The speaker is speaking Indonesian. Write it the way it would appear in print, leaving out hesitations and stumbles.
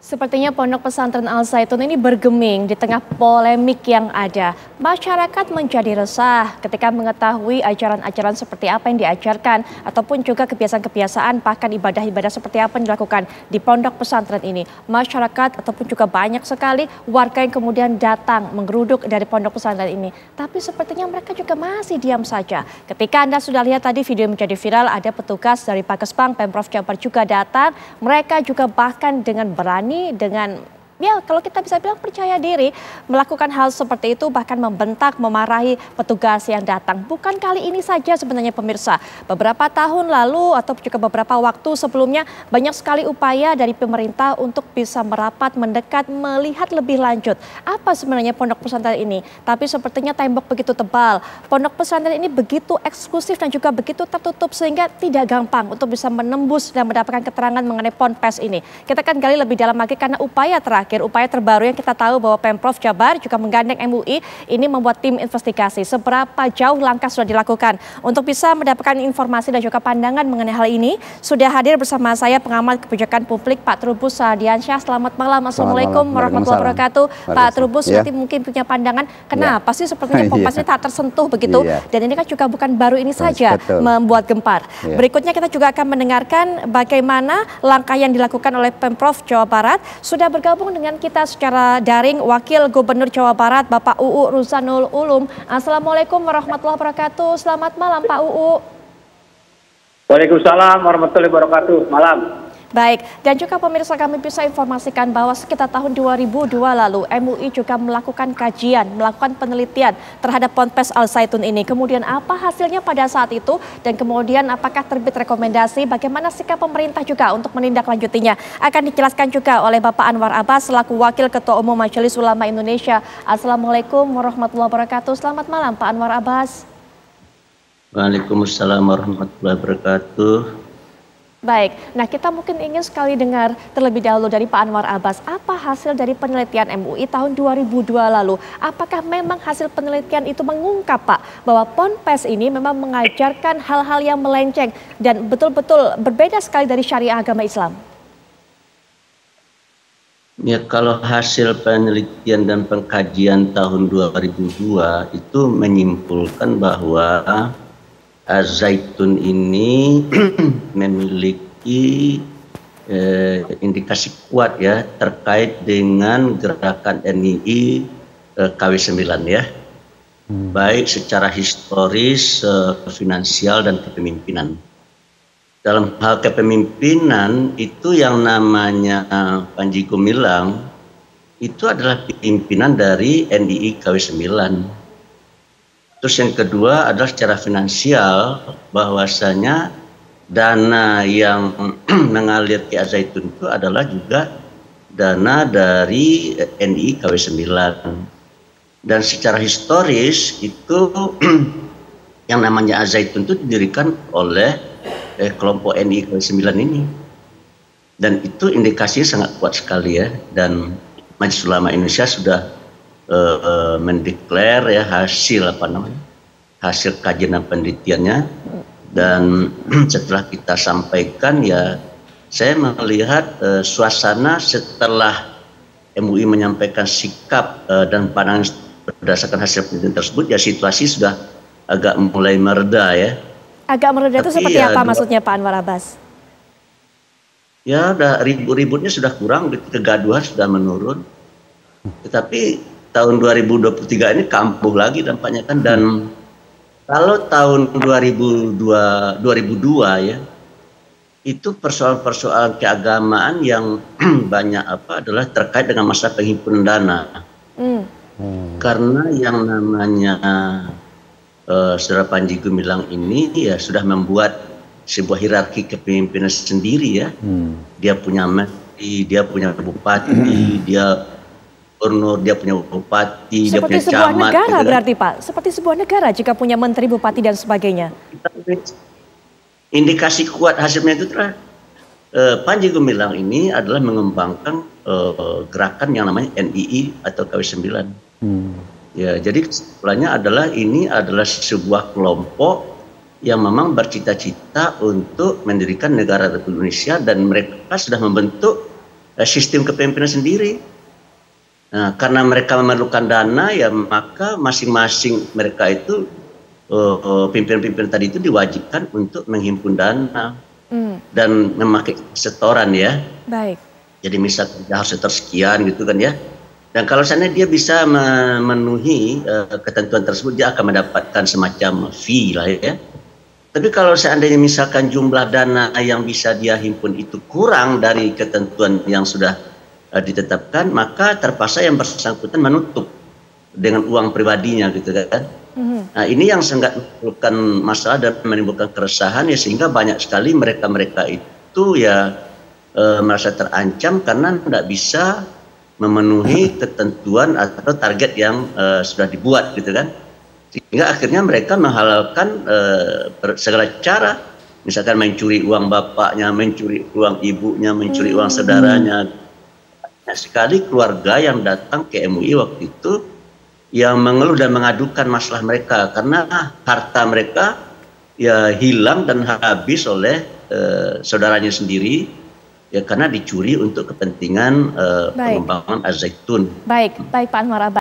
Sepertinya Pondok Pesantren Al Zaitun ini bergeming di tengah polemik yang ada. Masyarakat menjadi resah ketika mengetahui ajaran-ajaran seperti apa yang diajarkan ataupun juga kebiasaan-kebiasaan bahkan ibadah-ibadah seperti apa yang dilakukan di Pondok Pesantren ini. Masyarakat ataupun juga banyak sekali warga yang kemudian datang menggeruduk dari Pondok Pesantren ini. Tapi sepertinya mereka juga masih diam saja. Ketika Anda sudah lihat tadi video menjadi viral, ada petugas dari Pakespam, Pemprov Jabar juga datang. Mereka juga bahkan dengan berani dengan kalau kita bisa bilang percaya diri melakukan hal seperti itu, bahkan membentak, memarahi petugas yang datang. Bukan kali ini saja sebenarnya pemirsa. Beberapa tahun lalu atau juga beberapa waktu sebelumnya banyak sekali upaya dari pemerintah untuk bisa merapat, mendekat, melihat lebih lanjut apa sebenarnya pondok pesantren ini. Tapi sepertinya tembok begitu tebal. Pondok pesantren ini begitu eksklusif dan juga begitu tertutup sehingga tidak gampang untuk bisa menembus dan mendapatkan keterangan mengenai ponpes ini. Kita akan gali lebih dalam lagi karena upaya terbaru yang kita tahu bahwa Pemprov Jabar juga menggandeng MUI ini membuat tim investigasi. Seberapa jauh langkah sudah dilakukan untuk bisa mendapatkan informasi dan juga pandangan mengenai hal ini. Sudah hadir bersama saya pengamat kebijakan publik Pak Trubus Sadiansyah. Selamat malam. Assalamualaikum warahmatullahi wabarakatuh. Pak Trubus nanti mungkin punya pandangan kenapa sih sepertinya ponpes ini tak tersentuh begitu. Dan ini kan juga bukan baru ini saja membuat gempar. Berikutnya kita juga akan mendengarkan bagaimana langkah yang dilakukan oleh Pemprov Jawa Barat. Sudah bergabung dengan kita secara daring Wakil Gubernur Jawa Barat Bapak UU Ruzanul Ulum. Assalamualaikum warahmatullahi wabarakatuh. Selamat malam Pak UU. Waalaikumsalam warahmatullahi wabarakatuh. Malam. Baik, dan juga pemirsa kami bisa informasikan bahwa sekitar tahun 2002 lalu MUI juga melakukan kajian, melakukan penelitian terhadap Ponpes Al Zaitun ini. Kemudian apa hasilnya pada saat itu dan kemudian apakah terbit rekomendasi, bagaimana sikap pemerintah juga untuk menindaklanjutinya. Akan dijelaskan juga oleh Bapak Anwar Abbas selaku Wakil Ketua Umum Majelis Ulama Indonesia. Assalamualaikum warahmatullahi wabarakatuh. Selamat malam Pak Anwar Abbas. Waalaikumsalam warahmatullahi wabarakatuh. Baik, nah kita mungkin ingin sekali dengar terlebih dahulu dari Pak Anwar Abbas. Apa hasil dari penelitian MUI tahun 2002 lalu? Apakah memang hasil penelitian itu mengungkap Pak bahwa ponpes ini memang mengajarkan hal-hal yang melenceng dan betul-betul berbeda sekali dari syariah agama Islam? Ya, kalau hasil penelitian dan pengkajian tahun 2002 itu menyimpulkan bahwa Zaitun ini memiliki indikasi kuat ya terkait dengan gerakan NII KW9 ya, baik secara historis, finansial dan kepemimpinan. Dalam hal kepemimpinan itu yang namanya Panji Gumilang itu adalah pimpinan dari NII KW9. Terus yang kedua adalah secara finansial, bahwasanya dana yang mengalir ke Zaitun itu adalah juga dana dari NII KW9. Dan secara historis itu yang namanya Zaitun itu didirikan oleh kelompok NII KW9 ini. Dan itu indikasinya sangat kuat sekali ya. Dan Majelis Ulama Indonesia sudah mendeklar ya hasil hasil kajian dan penelitiannya, dan setelah kita sampaikan ya saya melihat suasana setelah MUI menyampaikan sikap dan pandangan berdasarkan hasil penelitian tersebut ya situasi sudah agak mulai mereda ya. Agak mereda itu seperti apa maksudnya Pak Anwar Abbas? Ya udah ribut-ributnya sudah kurang, kegaduhan sudah menurun. Tetapi tahun 2023 ini kambuh lagi dampaknya kan. Dan kalau tahun 2002 ya itu persoalan-persoalan keagamaan yang banyak adalah terkait dengan masalah penghimpunan dana. Karena yang namanya Saudara Panji Gumilang ini ya sudah membuat sebuah hierarki kepemimpinan sendiri ya. Dia punya menteri, dia punya bupati, dia dia punya bupati, dia punya camat. Seperti sebuah negara gitu, berarti Pak? Seperti sebuah negara jika punya menteri, bupati dan sebagainya. Indikasi kuat hasilnya itu Panji Gumilang ini adalah mengembangkan gerakan yang namanya NII atau KW9. Ya, jadi kesimpulannya adalah ini adalah sebuah kelompok yang memang bercita-cita untuk mendirikan negara Republik Indonesia, dan mereka sudah membentuk sistem kepemimpinan sendiri. Nah, karena mereka memerlukan dana, ya maka masing-masing mereka itu pimpinan-pimpinan tadi itu diwajibkan untuk menghimpun dana dan memakai setoran ya. Baik. Jadi misalnya harus setor sekian gitu kan ya. Dan kalau seandainya dia bisa memenuhi ketentuan tersebut, dia akan mendapatkan semacam fee lah ya. Tapi kalau seandainya misalkan jumlah dana yang bisa dia himpun itu kurang dari ketentuan yang sudah ditetapkan, maka terpaksa yang bersangkutan menutup dengan uang pribadinya gitu kan. Nah, ini yang sangat menimbulkan masalah dan menimbulkan keresahan ya, sehingga banyak sekali mereka-mereka itu ya merasa terancam karena tidak bisa memenuhi ketentuan atau target yang sudah dibuat gitu kan. Sehingga akhirnya mereka menghalalkan segala cara, misalkan mencuri uang bapaknya, mencuri uang ibunya, mencuri uang saudaranya. Banyak sekali keluarga yang datang ke MUI waktu itu yang mengeluh dan mengadukan masalah mereka karena harta mereka ya hilang dan habis oleh saudaranya sendiri ya karena dicuri untuk kepentingan pengembangan Al Zaitun. Baik Pak Anwar Abbas.